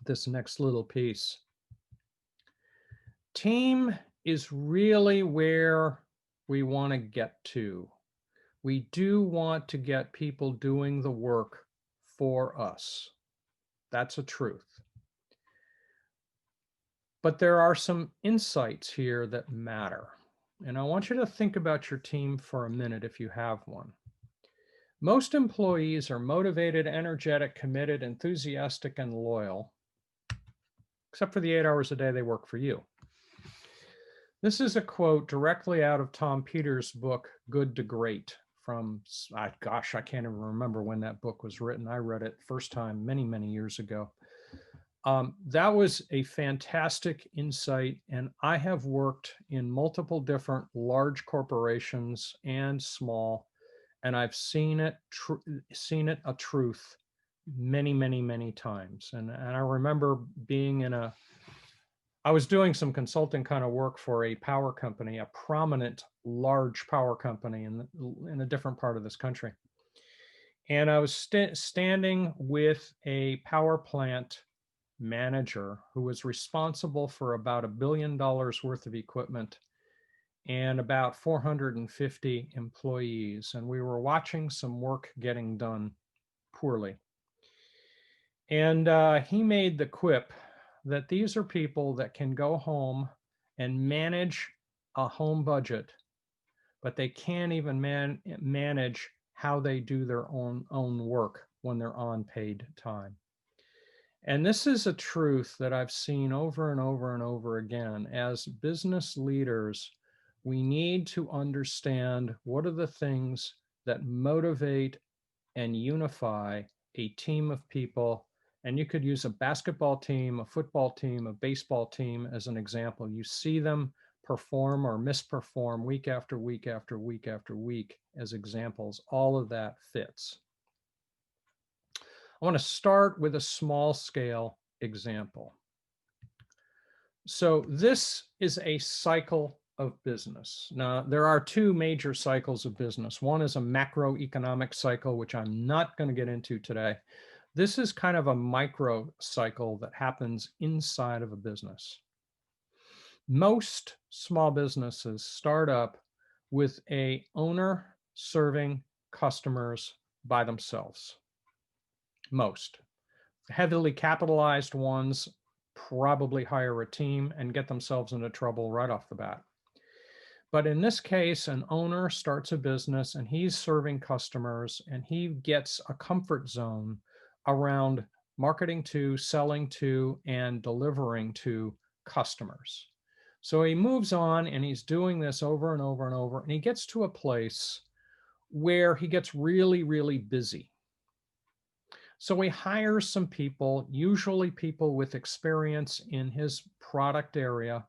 This next little piece. Team is really where we want to get to. We do want to get people doing the work for us. That's a truth. But there are some insights here that matter. And I want you to think about your team for a minute if you have one. Most employees are motivated, energetic, committed, enthusiastic, and loyal, except for the 8 hours a day they work for you. This is a quote directly out of Tom Peters' book, Good to Great, from, I can't even remember when that book was written. I read it first time many, many years ago. That was a fantastic insight, and I have worked in multiple different large corporations and small, and I've seen it a truth many, many, many times. And I remember being I was doing some consulting kind of work for a power company, a prominent large power company in a different part of this country. And I was standing with a power plant manager who was responsible for about $1 billion worth of equipment and about 450 employees. And we were watching some work getting done poorly. And he made the quip that these are people that can go home and manage a home budget, but they can't even manage how they do their own work when they're on paid time. And this is a truth that I've seen over and over and over again. As business leaders, we need to understand what are the things that motivate and unify a team of people. And you could use a basketball team, a football team, a baseball team as an example. You see them perform or misperform week after week after week after week as examples. All of that fits. I want to start with a small scale example. So this is a cycle of business. Now, there are two major cycles of business. One is a macroeconomic cycle, which I'm not going to get into today. This is kind of a micro cycle that happens inside of a business. Most small businesses start up with an owner serving customers by themselves. Most. Heavily capitalized ones probably hire a team and get themselves into trouble right off the bat. But in this case, an owner starts a business and he's serving customers and he gets a comfort zone around marketing to, selling to, and delivering to customers. So he moves on and he's doing this over and over and over, and he gets to a place where he gets really, really busy. So he hires some people, usually people with experience in his product area,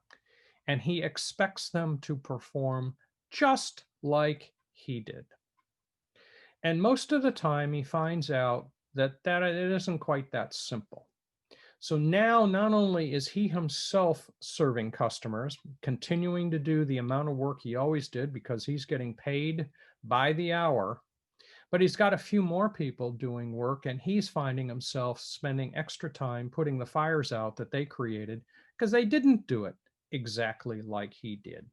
and he expects them to perform just like he did. And most of the time he finds out that it isn't quite that simple. So now not only is he himself serving customers, continuing to do the amount of work he always did because he's getting paid by the hour, but he's got a few more people doing work, and he's finding himself spending extra time putting the fires out that they created because they didn't do it exactly like he did.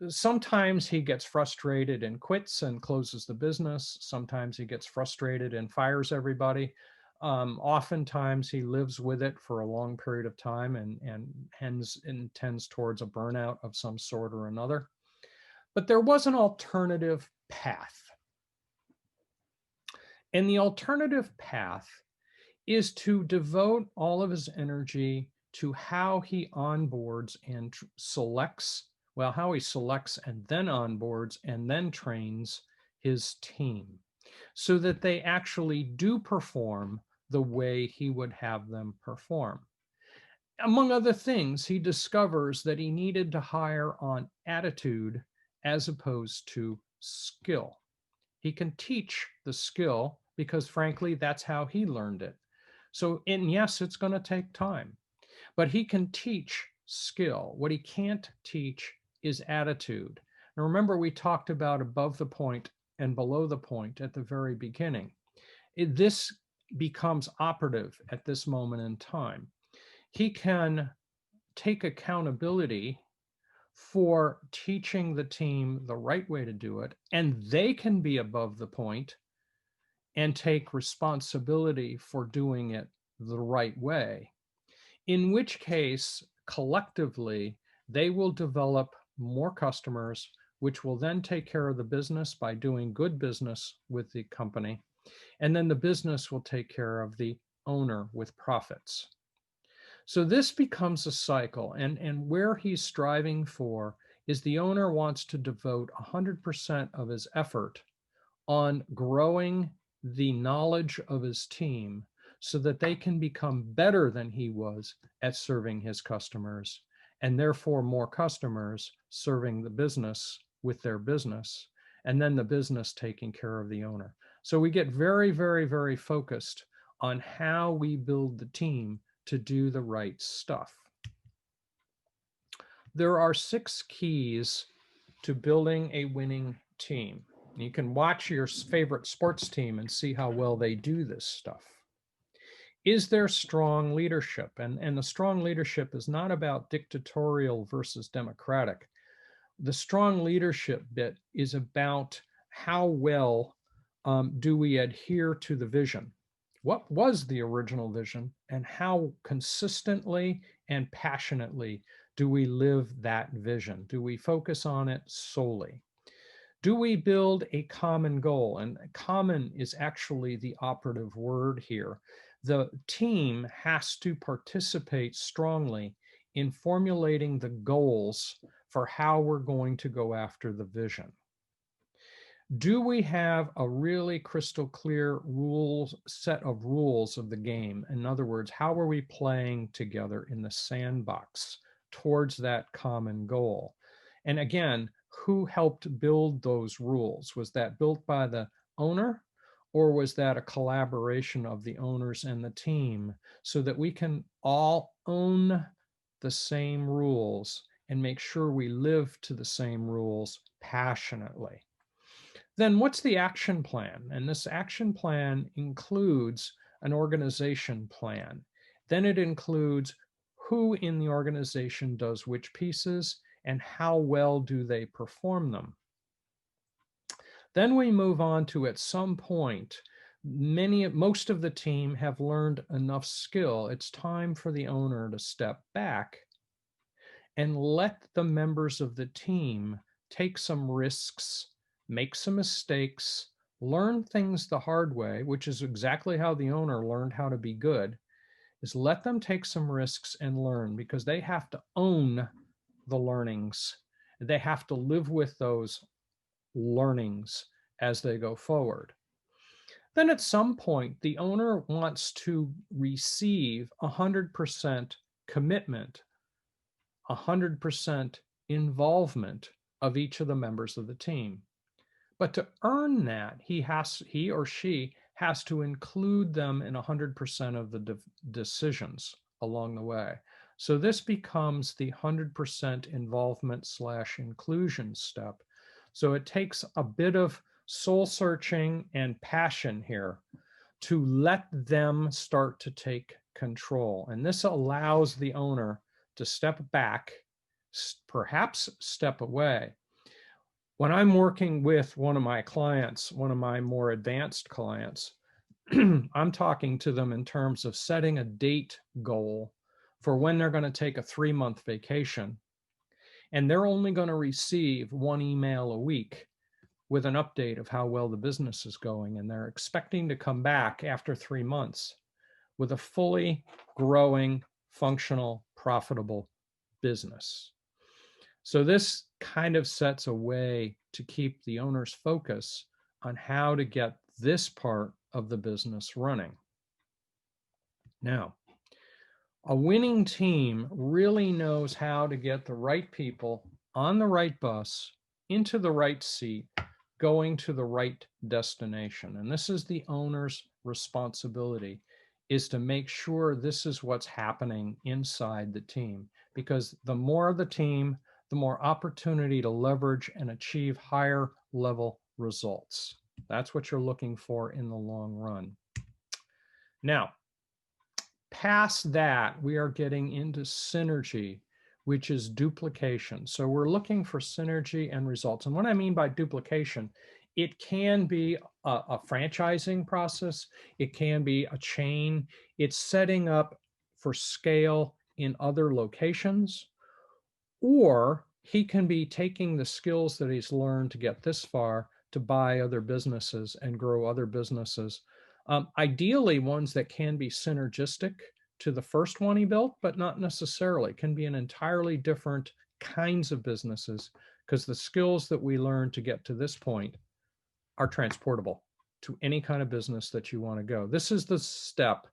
Sometimes he gets frustrated and quits and closes the business. Sometimes he gets frustrated and fires everybody. Oftentimes he lives with it for a long period of time and hence tends towards a burnout of some sort or another. But there was an alternative path. And the alternative path is to devote all of his energy to how he onboards and selects, well, how he selects and then onboards and then trains his team so that they actually do perform the way he would have them perform. Among other things, he discovers that he needed to hire on attitude as opposed to skill. He can teach the skill because, frankly, that's how he learned it. So, and yes, it's going to take time, but he can teach skill. What he can't teach is attitude. And remember, we talked about above the point and below the point at the very beginning. This becomes operative at this moment in time. He can take accountability for teaching the team the right way to do it, and they can be above the point and take responsibility for doing it the right way, in which case, collectively, they will develop more customers, which will then take care of the business by doing good business with the company, and then the business will take care of the owner with profits. So this becomes a cycle, and where he's striving for is the owner wants to devote 100% of his effort on growing the knowledge of his team so that they can become better than he was at serving his customers, and therefore more customers serving the business with their business, and then the business taking care of the owner. So we get very, very, very focused on how we build the team to do the right stuff. There are 6 keys to building a winning team. You can watch your favorite sports team and see how well they do this stuff. Is there strong leadership? And the strong leadership is not about dictatorial versus democratic. The strong leadership bit is about how well do we adhere to the vision? What was the original vision, and how consistently and passionately Do we live that vision? Do we focus on it solely? Do we build a common goal? And common is actually the operative word here. The team has to participate strongly in formulating the goals for how we're going to go after the vision. Do we have a really crystal clear set of rules of the game? In other words, how are we playing together in the sandbox towards that common goal? And again, who helped build those rules? Was that built by the owner, or was that a collaboration of the owners and the team so that we can all own the same rules and make sure we live to the same rules passionately? Then what's the action plan? And this action plan includes an organization plan. Then it includes who in the organization does which pieces and how well do they perform them. Then we move on to, at some point, most of the team have learned enough skill. It's time for the owner to step back and let the members of the team take some risks, make some mistakes, learn things the hard way, which is exactly how the owner learned how to be good, is let them take some risks and learn, because they have to own the learnings. They have to live with those learnings as they go forward. Then at some point, the owner wants to receive 100% commitment, 100% involvement of each of the members of the team. But to earn that, he or she has to include them in 100% of the decisions along the way. So this becomes the 100% involvement / inclusion step. So it takes a bit of soul searching and passion here to let them start to take control. And this allows the owner to step back, perhaps step away. When I'm working with one of my clients, one of my more advanced clients, I'm talking to them in terms of setting a date goal for when they're going to take a 3-month vacation. And they're only going to receive 1 email a week with an update of how well the business is going. And they're expecting to come back after 3 months with a fully growing, functional, profitable business. So this kind of sets a way to keep the owner's focus on how to get this part of the business running. Now, a winning team really knows how to get the right people on the right bus, into the right seat, going to the right destination. And this is the owner's responsibility, is to make sure this is what's happening inside the team. Because the more the team, the more opportunity to leverage and achieve higher level results. That's what you're looking for in the long run. Now, past that, we are getting into synergy, which is duplication. So we're looking for synergy and results. And what I mean by duplication, it can be a franchising process. It can be a chain. It's setting up for scale in other locations. Or he can be taking the skills that he's learned to get this far to buy other businesses and grow other businesses. Ideally, ones that can be synergistic to the first one he built, but not necessarily. It can be an entirely different kinds of businesses, because the skills that we learn to get to this point are transportable to any kind of business that you want to go. This is the step.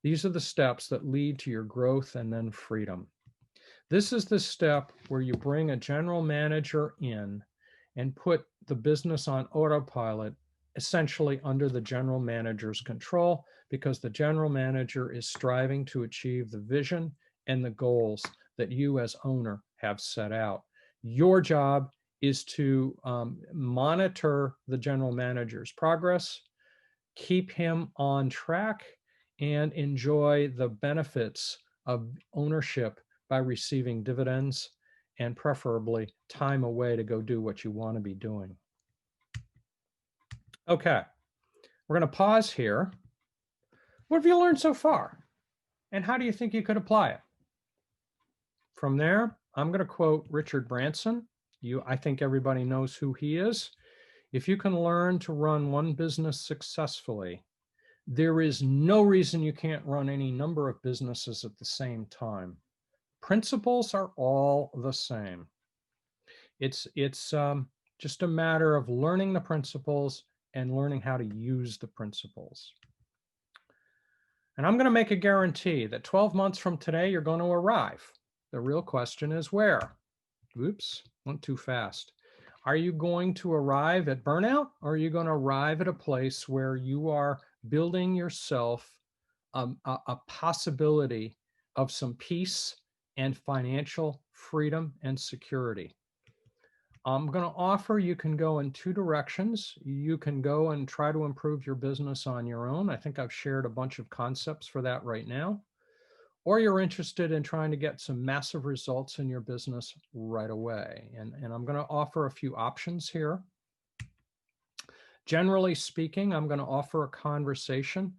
These are the steps that lead to your growth and then freedom. This is the step where you bring a general manager in and put the business on autopilot, essentially under the general manager's control, because the general manager is striving to achieve the vision and the goals that you as owner have set out. Your job is to monitor the general manager's progress, keep him on track, and enjoy the benefits of ownership by receiving dividends and preferably time away to go do what you want to be doing. Okay, we're going to pause here. What have you learned so far? And how do you think you could apply it? From there, I'm going to quote Richard Branson. I think everybody knows who he is. If you can learn to run one business successfully, there is no reason you can't run any number of businesses at the same time. Principles are all the same. It's just a matter of learning the principles and learning how to use the principles. And I'm going to make a guarantee that 12 months from today, you're going to arrive. The real question is where? Oops, went too fast. Are you going to arrive at burnout, or are you going to arrive at a place where you are building yourself a possibility of some peace and financial freedom and security? I'm going to offer you can go in two directions. You can go and try to improve your business on your own. I think I've shared a bunch of concepts for that right now. Or you're interested in trying to get some massive results in your business right away. And I'm going to offer a few options here. Generally speaking, I'm going to offer a conversation.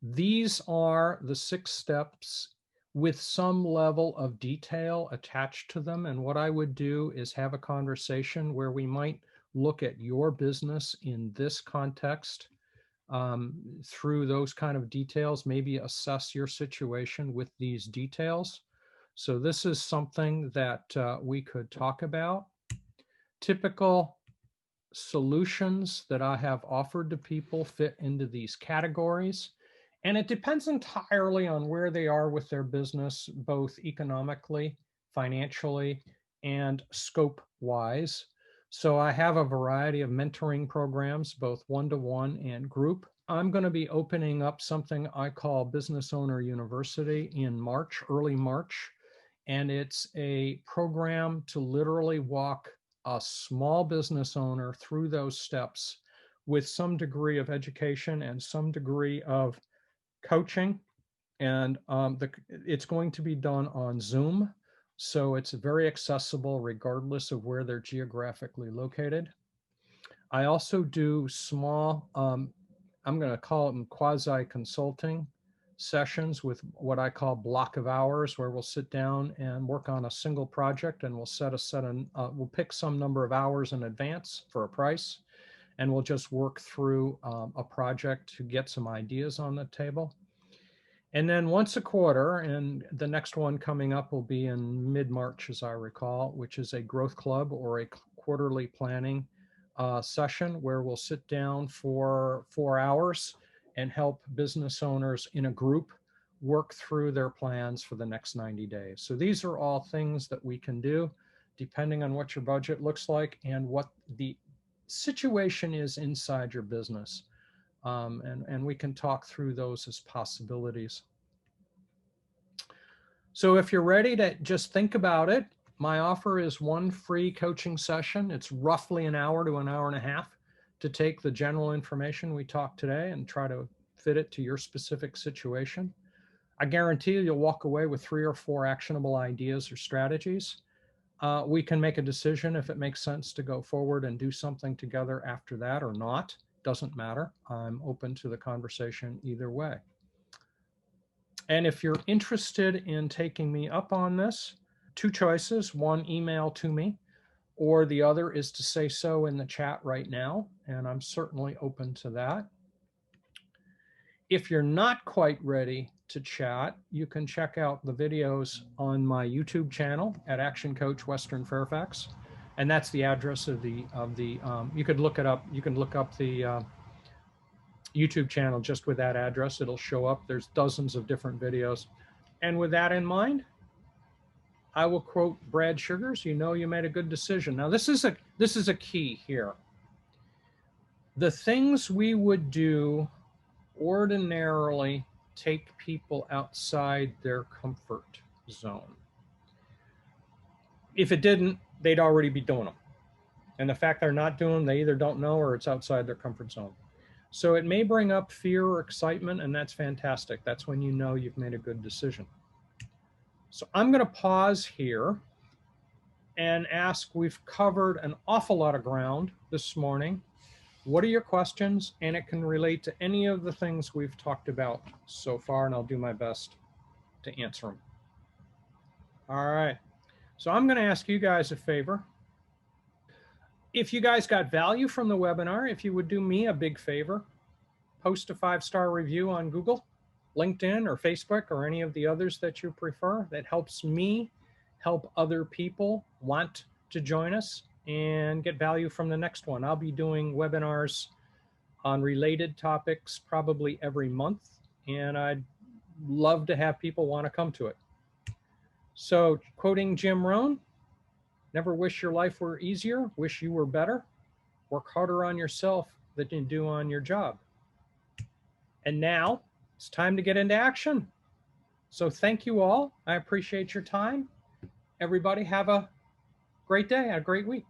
These are the 6 steps with some level of detail attached to them. And what I would do is have a conversation where we might look at your business in this context through those kind of details, maybe assess your situation with these details. So this is something that we could talk about. Typical solutions that I have offered to people fit into these categories. And it depends entirely on where they are with their business, both economically, financially, and scope-wise. So I have a variety of mentoring programs, both one-to-one and group. I'm going to be opening up something I call Business Owner University in March, early March. And it's a program to literally walk a small business owner through those steps with some degree of education and some degree of coaching. And it's going to be done on Zoom. So it's very accessible regardless of where they're geographically located. I also do small, I'm going to call them quasi-consulting sessions with what I call block of hours, where we'll sit down and work on a single project, and we'll pick some number of hours in advance for a price, and we'll just work through a project to get some ideas on the table. And then once a quarter, and the next one coming up will be in mid-March, as I recall, which is a growth club or a quarterly planning session where we'll sit down for 4 hours and help business owners in a group work through their plans for the next 90 days. So these are all things that we can do depending on what your budget looks like and what the situation is inside your business. And we can talk through those as possibilities. So if you're ready to just think about it, my offer is one free coaching session. It's roughly an hour to an hour and a half to take the general information we talked today and try to fit it to your specific situation. I guarantee you'll walk away with 3 or 4 actionable ideas or strategies. We can make a decision if it makes sense to go forward and do something together after that or not. Doesn't matter. I'm open to the conversation either way. And if you're interested in taking me up on this, 2 choices: one, email to me, or the other is to say so in the chat right now, and I'm certainly open to that. If you're not quite ready to chat, you can check out the videos on my YouTube channel at ActionCOACH Western Fairfax, and that's the address of the you could look it up. You can look up the YouTube channel just with that address. It'll show up. There's dozens of different videos. And with that in mind, I will quote Brad Sugars, you know you made a good decision. Now this is a key here. The things we would do ordinarily take people outside their comfort zone. If it didn't, they'd already be doing them. And the fact they're not doing them, they either don't know or it's outside their comfort zone. So it may bring up fear or excitement, and that's fantastic. That's when you know you've made a good decision. So I'm going to pause here and ask, we've covered an awful lot of ground this morning. What are your questions? And it can relate to any of the things we've talked about so far, and I'll do my best to answer them. All right. So I'm going to ask you guys a favor. If you guys got value from the webinar, if you would do me a big favor, post a 5-star review on Google, LinkedIn, or Facebook, or any of the others that you prefer. That helps me help other people want to join us and get value from the next one. I'll be doing webinars on related topics probably every month, and I'd love to have people want to come to it. So, quoting Jim Rohn, never wish your life were easier, wish you were better. Work harder on yourself than you do on your job. And now it's time to get into action. So thank you all. I appreciate your time. Everybody have a great day, a great week.